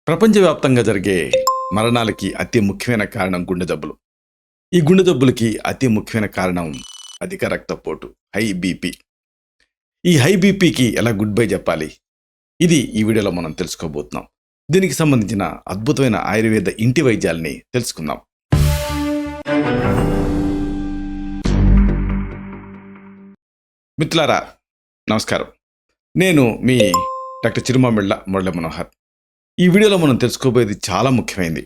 ప్రపంచవ్యాప్తంగా జరిగే మరణాలకి అతి ముఖ్యమైన కారణం గుండె జబ్బులు. ఈ గుండె జబ్బులకి అతి ముఖ్యమైన కారణం అధిక రక్తపోటు, హై బీపీ. ఈ హై బీపీకి ఎలా గుడ్ బై చెప్పాలి, ఇది ఈ వీడియోలో మనం తెలుసుకోబోతున్నాం. దీనికి సంబంధించిన అద్భుతమైన ఆయుర్వేద ఇంటి వైద్యాల్ని తెలుసుకుందాం. మిత్రులారా, నమస్కారం. నేను మీ డాక్టర్ చిరుమామిళ్ళ మురళీ మనోహర్. ఈ వీడియోలో మనం తెలుసుకోబోయేది చాలా ముఖ్యమైనది.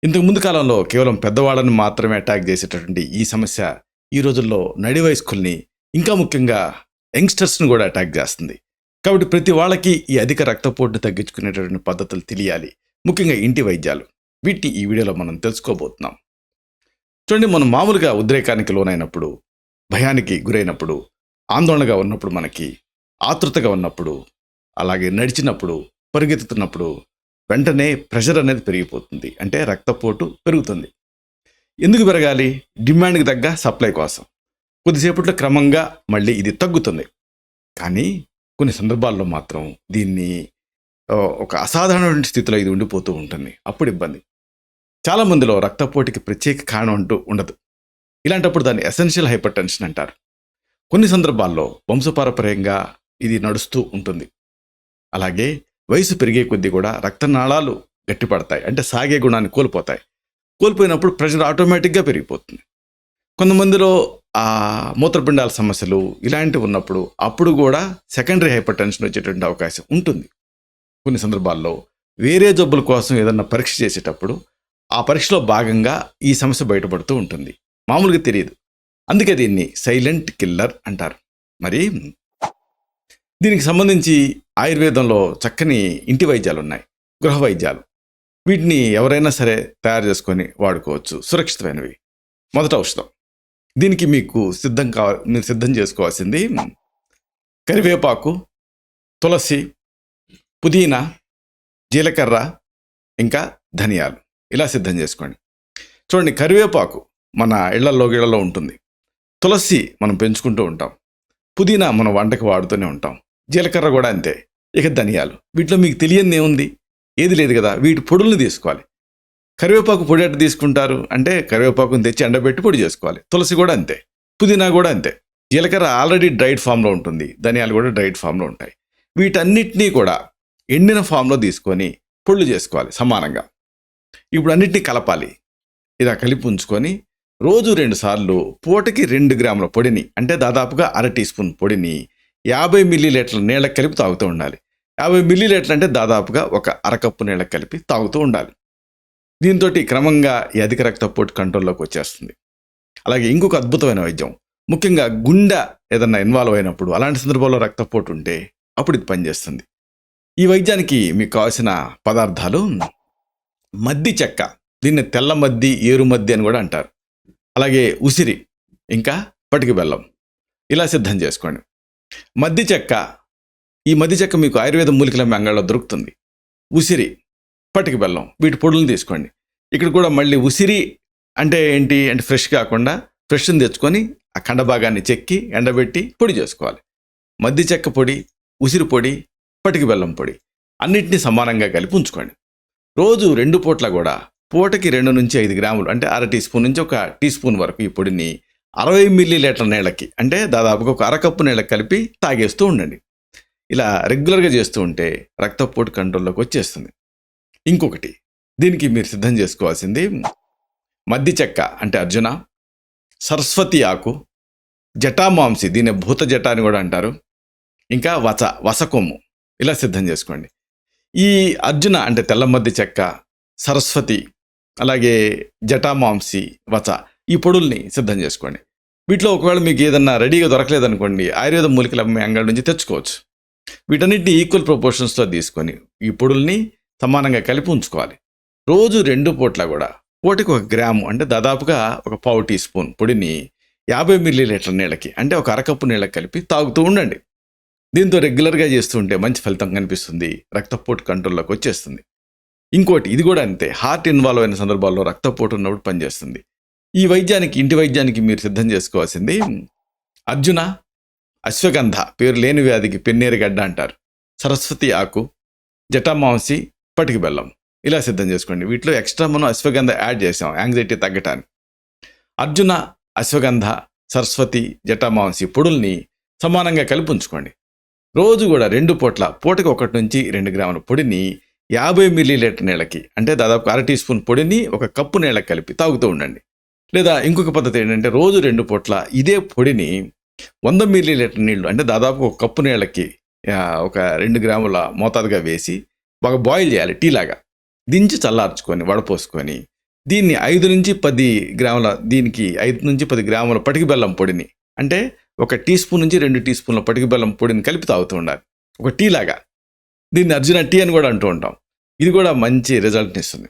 ఇంతకు ముందు కాలంలో కేవలం పెద్దవాళ్ళని మాత్రమే అటాక్ చేసేటటువంటి ఈ సమస్య ఈ రోజుల్లో నడి వయస్కుల్ని, ఇంకా ముఖ్యంగా యంగ్స్టర్స్ని కూడా అటాక్ చేస్తుంది. కాబట్టి ప్రతి వాళ్ళకి ఈ అధిక రక్తపోటును తగ్గించుకునేటటువంటి పద్ధతులు తెలియాలి, ముఖ్యంగా ఇంటి వైద్యాలు. వీటిని ఈ వీడియోలో మనం తెలుసుకోబోతున్నాం. చూడండి, మనం మామూలుగా ఉద్రేకానికి లోనైనప్పుడు, భయానికి గురైనప్పుడు, ఆందోళనగా ఉన్నప్పుడు, మనకి ఆతృతగా ఉన్నప్పుడు, అలాగే నడిచినప్పుడు, పరిగెత్తుతున్నప్పుడు వెంటనే ప్రెషర్ అనేది పెరిగిపోతుంది. అంటే రక్తపోటు పెరుగుతుంది. ఎందుకు పెరగాలి? డిమాండ్కి తగ్గ సప్లై కోసం. కొద్దిసేపట్లో క్రమంగా మళ్ళీ ఇది తగ్గుతుంది. కానీ కొన్ని సందర్భాల్లో మాత్రం దీన్ని ఒక అసాధారణమైన స్థితిలో ఇది ఉండిపోతూ ఉంటుంది. అప్పుడు ఇబ్బంది. చాలామందిలో రక్తపోటుకి ప్రత్యేక కారణం అంటూ ఉండదు. ఇలాంటప్పుడు దాన్ని ఎసెన్షియల్ హైపర్ టెన్షన్ అంటారు. కొన్ని సందర్భాల్లో వంశపారపర్యంగా ఇది నడుస్తూ ఉంటుంది. అలాగే వయసు పెరిగే కొద్దీ కూడా రక్తనాళాలు గట్టిపడతాయి, అంటే సాగే గుణాన్ని కోల్పోతాయి. కోల్పోయినప్పుడు ప్రెషర్ ఆటోమేటిక్గా పెరిగిపోతుంది. కొంతమందిలో ఆ మూత్రపిండాల సమస్యలు ఇలాంటివి ఉన్నప్పుడు అప్పుడు కూడా సెకండరీ హైపర్ టెన్షన్ వచ్చేటువంటి అవకాశం ఉంటుంది. కొన్ని సందర్భాల్లో వేరే జబ్బుల కోసం ఏదన్నా పరీక్ష చేసేటప్పుడు ఆ పరీక్షలో భాగంగా ఈ సమస్య బయటపడుతూ ఉంటుంది. మామూలుగా తెలియదు. అందుకే దీన్ని సైలెంట్ కిల్లర్ అంటారు. మరి దీనికి సంబంధించి ఆయుర్వేదంలో చక్కని ఇంటి వైద్యాలు ఉన్నాయి, గృహ వైద్యాలు. వీటిని ఎవరైనా సరే తయారు చేసుకొని వాడుకోవచ్చు, సురక్షితమైనవి. మొదట ఔషధం. దీనికి మీరు సిద్ధం చేసుకోవాల్సింది కరివేపాకు, తులసి, పుదీనా, జీలకర్ర, ఇంకా ధనియాలు. ఇలా సిద్ధం చేసుకోండి. చూడండి, కరివేపాకు మన ఇళ్లలో ఉంటుంది. తులసి మనం పెంచుకుంటూ ఉంటాం. పుదీనా మనం వంటకి వాడుతూనే ఉంటాం. జీలకర్ర కూడా అంతే. ఇక ధనియాలు. వీటిలో మీకు తెలియనిది ఏముంది? ఏది లేదు కదా. వీటి పొడులను తీసుకోవాలి. కరివేపాకు పొడి ఎట్ట తీసుకుంటారు అంటే, కరివేపాకుని తెచ్చి ఎండబెట్టి పొడి చేసుకోవాలి. తులసి కూడా అంతే, పుదీనా కూడా అంతే. జీలకర్ర ఆల్రెడీ డ్రైడ్ ఫామ్లో ఉంటుంది, ధనియాలు కూడా డ్రైడ్ ఫామ్లో ఉంటాయి. వీటన్నిటినీ కూడా ఎండిన ఫామ్లో తీసుకొని పొడులు చేసుకోవాలి సమానంగా. ఇప్పుడు అన్నిటినీ కలపాలి. ఇలా కలిపి ఉంచుకొని రోజు 2 సార్లు పూటకి 2 గ్రాముల పొడిని, అంటే దాదాపుగా 1/2 టీ స్పూన్ పొడిని 50 మిల్లీలీటర్ల నీళ్ళకి కలిపి తాగుతూ ఉండాలి. 50 మిల్లీలీటర్లు అంటే దాదాపుగా ఒక అరకప్పు నీళ్ళకి కలిపి తాగుతూ ఉండాలి. దీంతో క్రమంగా ఈ అధిక రక్తపోటు కంట్రోల్లోకి వచ్చేస్తుంది. అలాగే ఇంకొక అద్భుతమైన వైద్యం, ముఖ్యంగా గుండె ఏదన్నా ఇన్వాల్వ్ అయినప్పుడు, అలాంటి సందర్భంలో రక్తపోటు ఉంటే అప్పుడు ఇది పనిచేస్తుంది. ఈ వైద్యానికి మీకు కావాల్సిన పదార్థాలు: మద్ది చెక్క, దీన్ని తెల్ల మద్ది, ఏరు మద్ది అని కూడా అంటారు. అలాగే ఉసిరి, ఇంకా పటిక బెల్లం. ఇలా సిద్ధం చేసుకోండి. మద్ది చెక్క, ఈ మద్ది చెక్క మీకు ఆయుర్వేద మూలికల అంగళ్ళలో దొరుకుతుంది. ఉసిరి, పటిక బెల్లం, వీటి పొడులను తీసుకోండి. ఇక్కడ కూడా మళ్ళీ ఉసిరి అంటే ఏంటి అంటే ఫ్రెష్ కాకుండా ఫ్రెష్ని తెచ్చుకొని ఆ కండ భాగాన్ని చెక్కి ఎండబెట్టి పొడి చేసుకోవాలి. మద్ది చెక్క పొడి, ఉసిరి పొడి, పటిక బెల్లం పొడి అన్నిటినీ సమానంగా కలిపి ఉంచుకోండి. రోజు 2 పూట్ల కూడా పూటకి 2 నుంచి 5 గ్రాములు, అంటే 1/2 టీ స్పూన్ నుంచి 1 టీ స్పూన్ వరకు ఈ పొడిని 60 మిల్లీలీటర్ల నీళ్ళకి, అంటే దాదాపుగా ఒక అరకప్పు నీళ్ళకి కలిపి తాగేస్తూ ఉండండి. ఇలా రెగ్యులర్గా చేస్తూ ఉంటే రక్తపోటు కంట్రోల్లోకి వచ్చేస్తుంది. ఇంకొకటి, దీనికి మీరు సిద్ధం చేసుకోవాల్సింది మద్ది చెక్క అంటే అర్జున, సరస్వతి ఆకు, జటామాంసి, దీన్ని భూత జట అని కూడా అంటారు, ఇంకా వసకొమ్ము. ఇలా సిద్ధం చేసుకోండి. ఈ అర్జున అంటే తెల్ల మద్ది చెక్క, సరస్వతి, అలాగే జటామాంసి, ఈ పొడుల్ని సిద్ధం చేసుకోండి. వీటిలో ఒకవేళ మీకు ఏదన్నా రెడీగా దొరకలేదనుకోండి, ఆయుర్వేద మూలికల అంగడి నుంచి తెచ్చుకోవచ్చు. వీటన్నిటిని ఈక్వల్ ప్రపోర్షన్స్లో తీసుకొని ఈ పొడుల్ని సమానంగా కలిపి ఉంచుకోవాలి. రోజు 2 పూట్ల కూడా పూటకి 1 గ్రాము, అంటే దాదాపుగా ఒక 1/4 టీ స్పూన్ పొడిని 50 మిల్లీలీటర్ల నీళ్ళకి, అంటే ఒక అరకప్పు నీళ్ళకి కలిపి తాగుతూ ఉండండి. దీంతో రెగ్యులర్గా చేస్తూ ఉంటే మంచి ఫలితం కనిపిస్తుంది, రక్తపోటు కంట్రోల్లోకి వచ్చేస్తుంది. ఇంకోటి, ఇది కూడా అంతే, హార్ట్ ఇన్వాల్వ్ అయిన సందర్భాల్లో రక్తపోటు ఉన్నప్పుడు పనిచేస్తుంది. ఈ వైద్యానికి, ఇంటి వైద్యానికి మీరు సిద్ధం చేసుకోవాల్సింది అర్జున, అశ్వగంధ, పేరు లేని వ్యాధికి పెన్నేరుగడ్డ అంటారు, సరస్వతి ఆకు, జటామాంసి, పటిక బెల్లం ఇలా సిద్ధం చేసుకోండి. వీటిలో ఎక్స్ట్రా మనం అశ్వగంధ యాడ్ చేసాం యాంగ్జైటీ తగ్గటానికి. అర్జున, అశ్వగంధ, సరస్వతి, జటామాంసి పొడుల్ని సమానంగా కలిపి ఉంచుకోండి. రోజు కూడా 2 పూట్ల పూటకి 1 నుంచి 2 గ్రాముల పొడిని 50 మిల్లీలీటర్ నీళ్ళకి, అంటే దాదాపు 1/2 టీ స్పూన్ పొడిని 1 కప్పు నీళ్ళకి కలిపి తాగుతూ ఉండండి. లేదా ఇంకొక పద్ధతి ఏంటంటే రోజు 2 పూట్ల ఇదే పొడిని 100 మిల్లీలీటర్ నీళ్లు, అంటే దాదాపు 1 కప్పు నీళ్ళకి ఒక 2 గ్రాముల మోతాదుగా వేసి బాగా బాయిల్ చేయాలి, టీలాగా దించి చల్లార్చుకొని వడపోసుకొని దీన్ని 5 నుంచి 10 గ్రాముల, దీనికి 5 నుంచి 10 గ్రాముల పటిక బెల్లం పొడిని, అంటే 1 టీ స్పూన్ నుంచి 2 టీ స్పూన్ల పటిక బెల్లం పొడిని కలిపి తాగుతూ ఉండాలి, ఒక టీ లాగా. దీన్ని అర్జున టీ అని కూడా అంటూ ఉంటాం. ఇది కూడా మంచి రిజల్ట్ని ఇస్తుంది.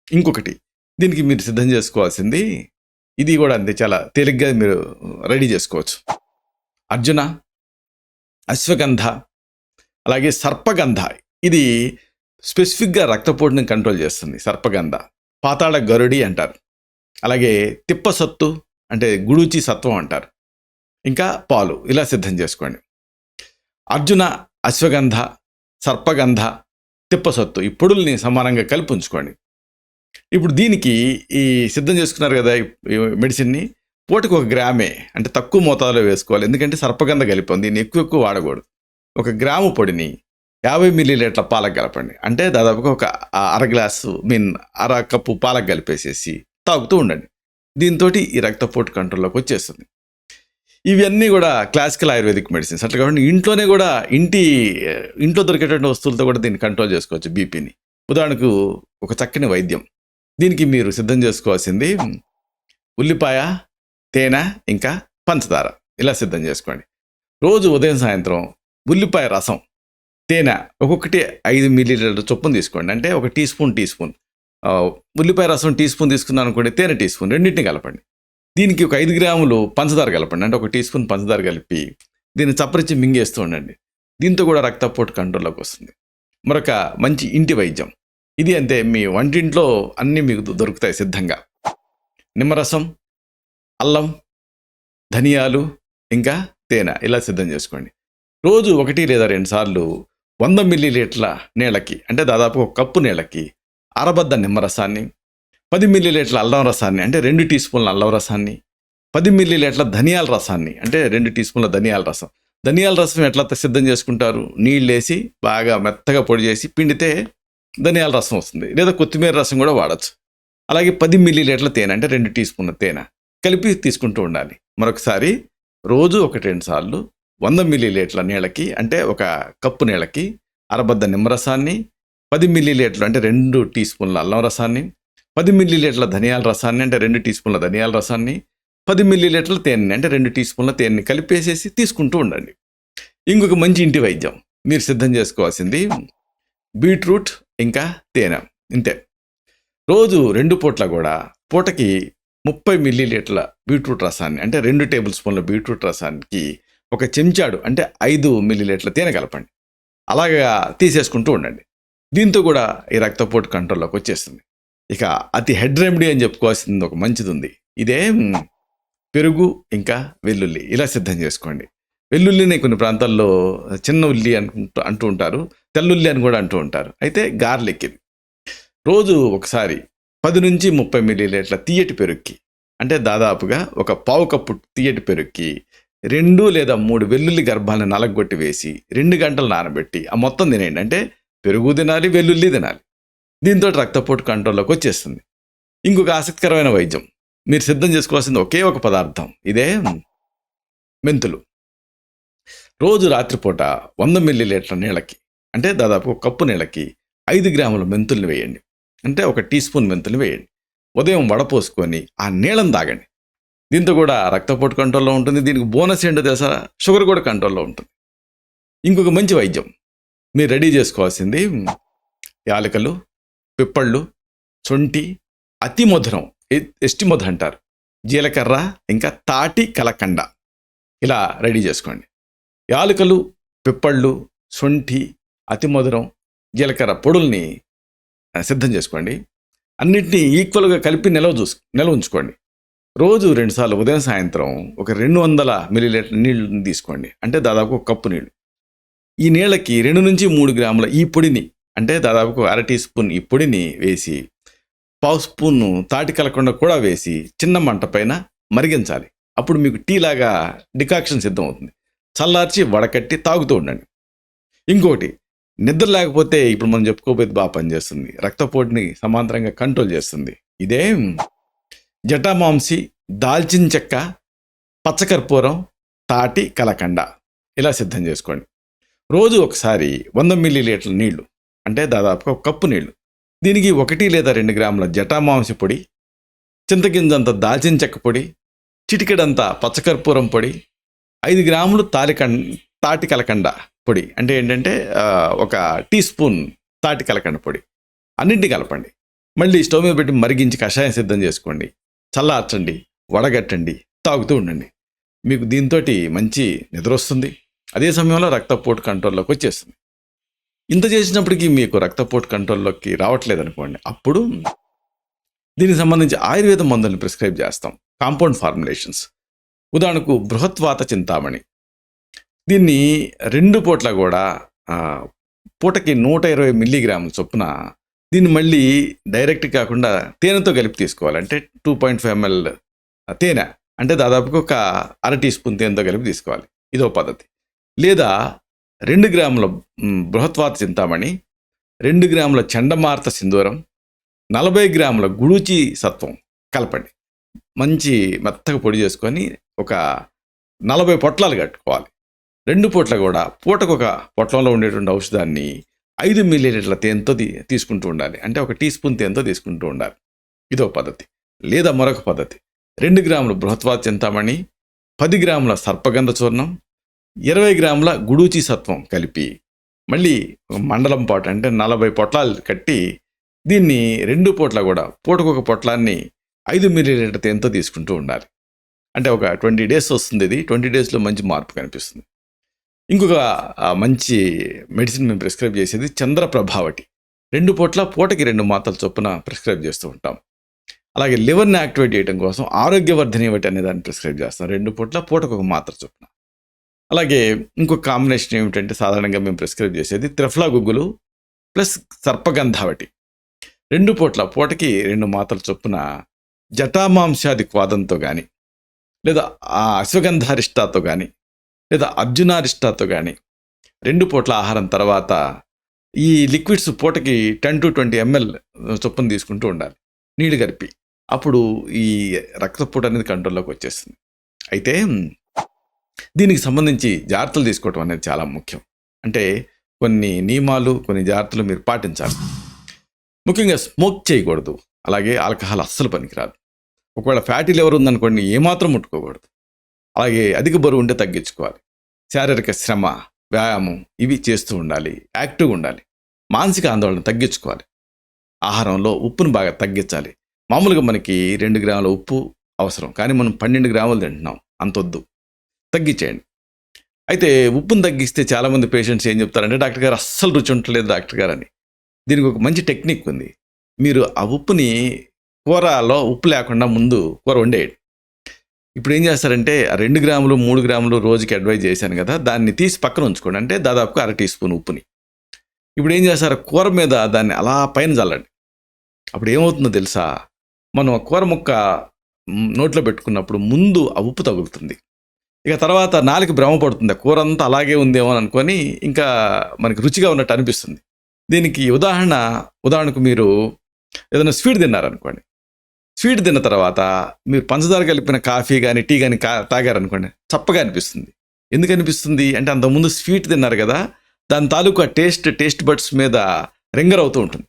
ఇంకొకటి దీనికి మీరు సిద్ధం చేసుకోవాల్సింది, ఇది కూడా అంతే, చాలా తేలిగ్గా మీరు రెడీ చేసుకోవచ్చు. అర్జున, అశ్వగంధ, అలాగే సర్పగంధ. ఇది స్పెసిఫిక్గా రక్తపోటుని కంట్రోల్ చేస్తుంది. సర్పగంధ, పాతాళ గరుడి అంటారు. అలాగే తిప్పసత్తు అంటే గుడూచి సత్వం అంటారు. ఇంకా పాలు ఇలా సిద్ధం చేసుకోండి. అర్జున, అశ్వగంధ, సర్పగంధ, తిప్పసత్తు ఈ పొడుల్ని సమానంగా కలిపి ఉంచుకోండి. ఇప్పుడు దీనికి ఈ సిద్ధం చేసుకున్నారు కదా ఈ మెడిసిన్ని, పూటకు 1 గ్రామే, అంటే తక్కువ మోతాదులో వేసుకోవాలి. ఎందుకంటే సర్పగంధ కలిపి దీన్ని ఎక్కువ వాడకూడదు. 1 గ్రాము పొడిని 50 మిల్లీలీటర్ల పాలకు కలపండి, అంటే దాదాపుగా ఒక 1/2 గ్లాసు 1/2 కప్పు పాలకు కలిపేసేసి తాగుతూ ఉండండి. దీంతో ఈ రక్తపోటు కంట్రోల్లోకి వచ్చేస్తుంది. ఇవన్నీ కూడా క్లాసికల్ ఆయుర్వేదిక్ మెడిసిన్స్. అట్లా కాబట్టి ఇంట్లోనే కూడా ఇంట్లో దొరికేటువంటి వస్తువులతో కూడా దీన్ని కంట్రోల్ చేసుకోవచ్చు బీపీని. ఉదాహరణకు ఒక చక్కని వైద్యం. దీనికి మీరు సిద్ధం చేసుకోవాల్సింది ఉల్లిపాయ, తేనె, ఇంకా పంచదార ఇలా సిద్ధం చేసుకోండి. రోజు ఉదయం సాయంత్రం ఉల్లిపాయ రసం, తేనె ఒక్కొక్కటి 5 మిల్లీలీటర్ చొప్పున తీసుకోండి. అంటే 1 టీ స్పూన్ ఉల్లిపాయ రసం టీ స్పూన్ తీసుకున్నాను అనుకోండి, తేనె టీ స్పూన్, రెండింటిని కలపండి. దీనికి ఒక 5 గ్రాములు పంచదార కలపండి, అంటే 1 టీ స్పూన్ పంచదార కలిపి దీన్ని చప్పరించి మింగేస్తూ ఉండండి. దీంతో కూడా రక్తపోటు కంట్రోల్లోకి వస్తుంది. మరొక మంచి ఇంటి వైద్యం ఇది. అంతే, మీ వంటింట్లో అన్నీ మీకు దొరుకుతాయి సిద్ధంగా. నిమ్మరసం, అల్లం, ధనియాలు, ఇంకా తేనె ఇలా సిద్ధం చేసుకోండి. రోజు 1 లేదా 2 సార్లు 100 మిల్లీలీటర్ల నీళ్ళకి, అంటే దాదాపు 1 కప్పు నీళ్ళకి అరబద్ద నిమ్మరసాన్ని, 10 మిల్లీలీటర్ల అల్లం రసాన్ని, అంటే 2 టీ స్పూన్ల అల్లం రసాన్ని, 10 మిల్లీలీటర్ల ధనియాల రసాన్ని, అంటే 2 టీ స్పూన్ల ధనియాల రసం. ధనియాల రసం ఎట్లా సిద్ధం చేసుకుంటారు? నీళ్ళేసి బాగా మెత్తగా పొడి చేసి పిండితే ధనియాల రసం వస్తుంది. లేదా కొత్తిమీర రసం కూడా వాడచ్చు. అలాగే 10 మిల్లీలీటర్ల తేనె, అంటే 2 టీ స్పూన్ల తేనె కలిపి తీసుకుంటూ ఉండాలి. మరొకసారి రోజు 1-2 సార్లు 100 మిల్లీలీటర్ల నీళ్ళకి, అంటే 1 కప్పు నీళ్ళకి అరబద్ద నిమ్మరసాన్ని, 10 మిల్లీలీటర్లు, అంటే 2 టీ స్పూన్ల అల్లం రసాన్ని, 10 మిల్లీలీటర్ల ధనియాల రసాన్ని, అంటే 2 టీ స్పూన్ల ధనియాల రసాన్ని, 10 మిల్లీలీటర్ల తేనెని, అంటే 2 టీ స్పూన్ల తేనెని కలిపేసేసి తీసుకుంటూ ఉండండి. ఇంకొక మంచి ఇంటి వైద్యం మీరు సిద్ధం చేసుకోవాల్సింది బీట్రూట్, ఇంకా తేనె. ఇంతే. రోజు 2 పూట్ల కూడా పూటకి 30 మిల్లీలీటర్ల బీట్రూట్ రసాన్ని, అంటే 2 టేబుల్ స్పూన్ల బీట్రూట్ రసానికి 1 చెంచాడు, అంటే 5 మిల్లీలీటర్ల తేనె కలపండి. అలాగా తీసేసుకుంటూ ఉండండి. దీంతో కూడా ఈ రక్తపోటు కంట్రోల్లోకి వచ్చేస్తుంది. ఇక అతి హెడ్ రెమెడీ అని చెప్పుకోవాల్సింది ఒక మంచిది ఉంది. ఇదే పెరుగు, ఇంకా వెల్లుల్లి ఇలా సిద్ధం చేసుకోండి. వెల్లుల్లిని కొన్ని ప్రాంతాల్లో చిన్న ఉల్లి అంటూ ఉంటారు, తెల్లుల్లి అని కూడా అంటూ ఉంటారు. అయితే గార్లిక్ ఇది. రోజు ఒకసారి 10 నుంచి 30 మిల్లీలీటర్ల తీయటి పెరుగుకి, అంటే దాదాపుగా 1/4 కప్పు తీయటి పెరుగుకి 2 లేదా 3 వెల్లుల్లి గర్భాలను నలగొట్టి వేసి 2 గంటలు నానబెట్టి ఆ మొత్తం తినేయండి. అంటే పెరుగు తినాలి, వెల్లుల్లి తినాలి. దీంతో రక్తపోటు కంట్రోల్లోకి వచ్చేస్తుంది. ఇంకొక ఆసక్తికరమైన వైద్యం మీరు సిద్ధం చేసుకోవాల్సింది ఒకే ఒక పదార్థం. ఇదే మెంతులు. రోజు రాత్రిపూట 100 మిల్లీలీటర్ల నీళ్ళకి, అంటే దాదాపు 1 కప్పు నీళ్ళకి 5 గ్రాముల మెంతుల్ని వేయండి. అంటే 1 టీ స్పూన్ మెంతులు వేయండి. ఉదయం వడపోసుకొని ఆ నీళ్ళని తాగండి. దీంతో కూడా రక్తపోటు కంట్రోల్లో ఉంటుంది. దీనికి బోనస్ ఏంటో తెలుసా? షుగర్ కూడా కంట్రోల్లో ఉంటుంది. ఇంకొక మంచి వైద్యం మీరు రెడీ చేసుకోవాల్సింది యాలకులు, పిప్పళ్ళు, శొంఠి, అతి మధురం, ఎస్టి మధు అంటారు, జీలకర్ర, ఇంకా తాటి కలకండ ఇలా రెడీ చేసుకోండి. యాలకులు, పిప్పళ్ళు, శొంఠి, అతి మధురం, జీలకర్ర పొడుల్ని సిద్ధం చేసుకోండి. అన్నింటినీ ఈక్వల్గా కలిపి నిల్వ ఉంచుకోండి. రోజు 2 సార్లు ఉదయం సాయంత్రం 200 మిల్లీలీటర్ నీళ్ళని తీసుకోండి. అంటే దాదాపు 1 కప్పు నీళ్ళు. ఈ నీళ్ళకి 2 నుంచి 3 గ్రాముల ఈ పొడిని అంటే దాదాపుగా అర టీ స్పూన్ ఈ పొడిని వేసి పావు స్పూను తాటి కలకుండా కూడా వేసి చిన్న మంట పైన మరిగించాలి. అప్పుడు మీకు టీ లాగా డికాక్షన్ సిద్ధం అవుతుంది. చల్లార్చి వడకట్టి తాగుతూ ఉండండి. ఇంకోటి, నిద్ర లేకపోతే ఇప్పుడు మనం చెప్పుకోబోయేది బాగా పనిచేస్తుంది. రక్తపోటుని సమాంతరంగా కంట్రోల్ చేస్తుంది. ఇదే జటామాంసి, దాల్చిన చెక్క, పచ్చకర్పూరం, తాటి కలకండ ఇలా సిద్ధం చేసుకోండి. రోజు ఒకసారి 100 మిల్లీలీటర్ల నీళ్లు, అంటే దాదాపుగా ఒక కప్పు నీళ్లు, దీనికి 1 లేదా 2 గ్రాముల జటామాంసి పొడి, చింతగింజంత దాల్చిన చెక్క పొడి, చిటికెడంత పచ్చకర్పూరం పొడి, 5 గ్రాములు తాటి కలకండ పొడి, అంటే ఏంటంటే ఒక టీ స్పూన్ తాటి కలకండ పొడి, అన్నింటినీ కలపండి. మళ్ళీ స్టవ్ మీద పెట్టి మరిగించి కషాయం సిద్ధం చేసుకోండి. చల్లార్చండి, వడగట్టండి, తాగుతూ ఉండండి. మీకు దీంతో మంచి నిద్ర వస్తుంది. అదే సమయంలో రక్తపోటు కంట్రోల్లోకి వచ్చేస్తుంది. ఇంత చేసినప్పటికీ మీకు రక్తపోటు కంట్రోల్లోకి రావట్లేదు అనుకోండి, అప్పుడు దీనికి సంబంధించి ఆయుర్వేద మందులను ప్రిస్క్రైబ్ చేస్తాం, కాంపౌండ్ ఫార్ములేషన్స్. ఉదాహరణకు బృహత్వాత చింతామణి, దీన్ని 2 పూట్ల కూడా పూటకి 120 మిల్లీగ్రాముల చొప్పున దీన్ని మళ్ళీ డైరెక్ట్ కాకుండా తేనెతో కలిపి తీసుకోవాలి. అంటే 2.5 ml తేనె, అంటే దాదాపుగా ఒక అర టీ స్పూన్ తేనెతో కలిపి తీసుకోవాలి. ఇదో పద్ధతి. లేదా 2 గ్రాముల బృహత్వాత చింతామణి, 2 గ్రాముల చండమార్త సింధూరం, 40 గ్రాముల గుడూచి సత్వం కలపండి. మంచి మెత్తగా పొడి చేసుకొని ఒక 40 పొట్లాలు కట్టుకోవాలి. 2 పూట్ల కూడా పూటకొక పొట్లంలో ఉండేటువంటి ఔషధాన్ని 5 మిల్లీలీటర్ల తేనెతో తీసుకుంటూ ఉండాలి. అంటే ఒక టీ స్పూన్ తేనెతో తీసుకుంటూ ఉండాలి. ఇదో పద్ధతి. లేదా మరొక పద్ధతి, 2 గ్రాముల బృహత్వాత చింతామణి, 10 గ్రాముల సర్పగంధ చూర్ణం, 20 గ్రాముల గుడూచి సత్వం కలిపి మళ్ళీ మండలం పాటు, అంటే 40 పొట్లాలు కట్టి దీన్ని 2 పూట్ల కూడా పూటకొక పొట్లాన్ని 5 మిల్లీలీటర్ తేనెతో తీసుకుంటూ ఉండాలి. అంటే ఒక 20 డేస్ వస్తుంది. ఇది 20 డేస్లో మంచి మార్పు కనిపిస్తుంది. ఇంకొక మంచి మెడిసిన్ మేము ప్రిస్క్రైబ్ చేసేది చంద్రప్రభావటి. 2 పూట్ల పూటకి 2 మాత్రల చొప్పున ప్రిస్క్రైబ్ చేస్తూ ఉంటాం. అలాగే లివర్ని యాక్టివేట్ చేయడం కోసం ఆరోగ్యవర్ధని ఒకటి అనే దాన్ని ప్రిస్క్రైబ్ చేస్తాం. 2 పూట్ల పూటకు ఒక మాత్ర చొప్పున. అలాగే ఇంకొక కాంబినేషన్ ఏమిటంటే సాధారణంగా మేము ప్రిస్క్రైబ్ చేసేది త్రిఫలా గుగ్గులు ప్లస్ సర్పగంధావటి. 2 పూట్ల పూటకి 2 మాత్రల చొప్పున జటామాంసాది క్వాదంతో కానీ, లేదా అశ్వగంధారిష్టాతో కానీ, లేదా అర్జునారిష్టాతో కానీ 2 పూట్ల ఆహారం తర్వాత ఈ లిక్విడ్స్ పూటకి 10 to 20 ml చొప్పున తీసుకుంటూ ఉండాలి, నీళ్ళు కలిపి. అప్పుడు ఈ రక్తపోటు అనేది కంట్రోల్లోకి వచ్చేస్తుంది. అయితే దీనికి సంబంధించి జాగ్రత్తలు తీసుకోవటం అనేది చాలా ముఖ్యం. అంటే కొన్ని నియమాలు, కొన్ని జాగ్రత్తలు మీరు పాటించాలి. ముఖ్యంగా స్మోక్ చేయకూడదు. అలాగే ఆల్కహాల్ అస్సలు పనికిరాదు. ఒకవేళ ఫ్యాటీ లివర్ ఉందనుకోండి, ఏమాత్రం ముట్టుకోకూడదు. అలాగే అధిక బరువు ఉంటే తగ్గించుకోవాలి. శారీరక శ్రమ, వ్యాయామం ఇవి చేస్తూ ఉండాలి. యాక్టివ్గా ఉండాలి. మానసిక ఆందోళన తగ్గించుకోవాలి. ఆహారంలో ఉప్పును బాగా తగ్గించాలి. మామూలుగా మనకి 2 గ్రాముల ఉప్పు అవసరం, కానీ మనం 12 గ్రాములు తింటున్నాం. అంతొద్దు, తగ్గించేయండి. అయితే ఉప్పును తగ్గిస్తే చాలామంది పేషెంట్స్ ఏం చెప్తారంటే, డాక్టర్ గారు అస్సలు రుచి ఉండట్లేదు డాక్టర్ గారు అని. దీనికి ఒక మంచి టెక్నిక్ ఉంది. మీరు ఆ ఉప్పుని కూరలో ఉప్పు లేకుండా ముందు కూర వండేయండి. ఇప్పుడు ఏం చేస్తారంటే, 2 గ్రాములు 3 గ్రాములు రోజుకి అడ్వైజ్ చేశాను కదా, దాన్ని తీసి పక్కన ఉంచుకోండి. అంటే దాదాపుగా అర టీ స్పూన్ ఉప్పుని ఇప్పుడు ఏం చేస్తారు, కూర మీద దాన్ని అలా పైన చల్లండి. అప్పుడు ఏమవుతుందో తెలుసా, మనం కూర ముక్క నోట్లో పెట్టుకున్నప్పుడు ముందు ఆ ఉప్పు తగులుతుంది. ఇక తర్వాత నాలుక భ్రమపడుతుంది, కూర అంతా అలాగే ఉందేమో అని అనుకొని ఇంకా మనకి రుచిగా ఉన్నట్టు అనిపిస్తుంది. దీనికి ఉదాహరణకు మీరు ఏదైనా స్వీట్ తిన్నారనుకోండి. స్వీట్ తిన్న తర్వాత మీరు పంచదార కలిపిన కాఫీ కానీ టీ కానీ తాగారనుకోండి, చప్పగా అనిపిస్తుంది. ఎందుకు అనిపిస్తుంది అంటే, అంతకుముందు స్వీట్ తిన్నారు కదా, దాని తాలూకా టేస్ట్ బడ్స్ మీద రింగర్ అవుతూ ఉంటుంది.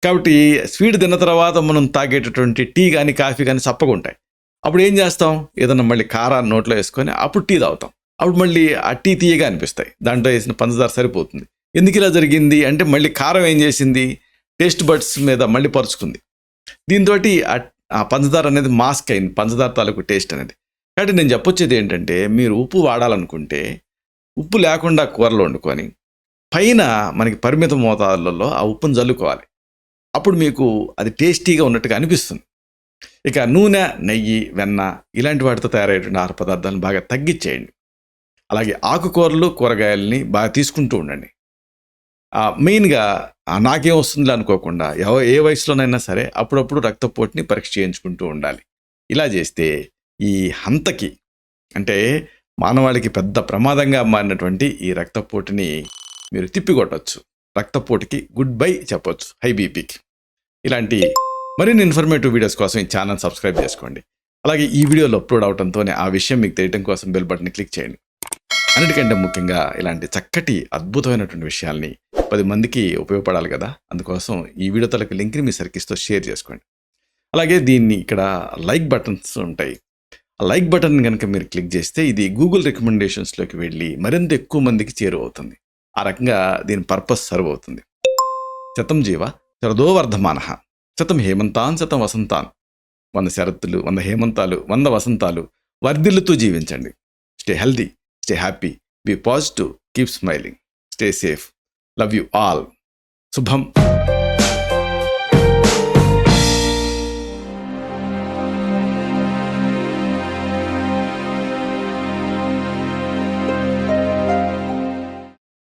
కాబట్టి స్వీట్ తిన్న తర్వాత మనం తాగేటటువంటి టీ కానీ కాఫీ కానీ చప్పగా ఉంటాయి. అప్పుడు ఏం చేస్తాం, ఏదన్నా మళ్ళీ కారాన్ని నోట్లో వేసుకొని అప్పుడు టీ తాగుతాం. అప్పుడు మళ్ళీ ఆ టీ తీయగా అనిపిస్తాయి, దాంట్లో వేసిన పంచదార సరిపోతుంది. ఎందుకు ఇలా జరిగింది అంటే, మళ్ళీ కారం ఏం చేసింది, టేస్ట్ బడ్స్ మీద మళ్ళీ పరుచుకుంది. దీంతో ఆ పంచదార అనేది మాస్క్ అయింది, పంచదార తాలూకు టేస్ట్ అనేది. కాబట్టి నేను చెప్పొచ్చేది ఏంటంటే, మీరు ఉప్పు వాడాలనుకుంటే ఉప్పు లేకుండా కూరలు వండుకొని పైన మనకి పరిమిత మోతాదులలో ఆ ఉప్పును జల్లుకోవాలి. అప్పుడు మీకు అది టేస్టీగా ఉన్నట్టుగా అనిపిస్తుంది. ఇక నూనె, నెయ్యి, వెన్న ఇలాంటి వాటితో తయారయ్యేటువంటి ఆహార పదార్థాలను బాగా తగ్గించేయండి. అలాగే ఆకుకూరలు, కూరగాయలని బాగా తీసుకుంటూ ఉండండి. మెయిన్గా నాకేం వస్తుందిలే అనుకోకుండా ఏ వయసులోనైనా సరే అప్పుడప్పుడు రక్తపోటుని పరీక్ష చేయించుకుంటూ ఉండాలి. ఇలా చేస్తే ఈ హంతకి అంటే మానవాళికి పెద్ద ప్రమాదంగా మారినటువంటి ఈ రక్తపోటుని మీరు తిప్పికొట్టచ్చు. రక్తపోటుకి గుడ్ బై చెప్పొచ్చు, హై బీపీకి. ఇలాంటి మరిన్ని ఇన్ఫర్మేటివ్ వీడియోస్ కోసం ఈ ఛానల్ సబ్స్క్రైబ్ చేసుకోండి. అలాగే ఈ వీడియోలో అప్లోడ్ అవడంతోనే ఆ విషయం మీకు తెలియడం కోసం బెల్ బటన్ని క్లిక్ చేయండి. అన్నిటికంటే ముఖ్యంగా ఇలాంటి చక్కటి అద్భుతమైనటువంటి విషయాల్ని 10 మందికి ఉపయోగపడాలి కదా, అందుకోసం ఈ వీడియో తలకు లింక్ని మీ సర్కిల్స్తో షేర్ చేసుకోండి. అలాగే దీన్ని ఇక్కడ లైక్ బటన్స్ ఉంటాయి. ఆ లైక్ బటన్ కనుక మీరు క్లిక్ చేస్తే ఇది గూగుల్ రికమెండేషన్స్లోకి వెళ్ళి మరింత ఎక్కువ మందికి చేరువవుతుంది. ఆ రకంగా దీని పర్పస్ సర్వ్ అవుతుంది. శతం జీవ శరదో వర్ధమానః, శతం హేమంతాన్ శతం వసంతాన్. 100 శరత్తులు, 100 హేమంతాలు, 100 వసంతాలు వర్ధిల్లుతూ జీవించండి. Stay healthy, stay happy, be positive, keep smiling, stay safe. Love you all. శుభం.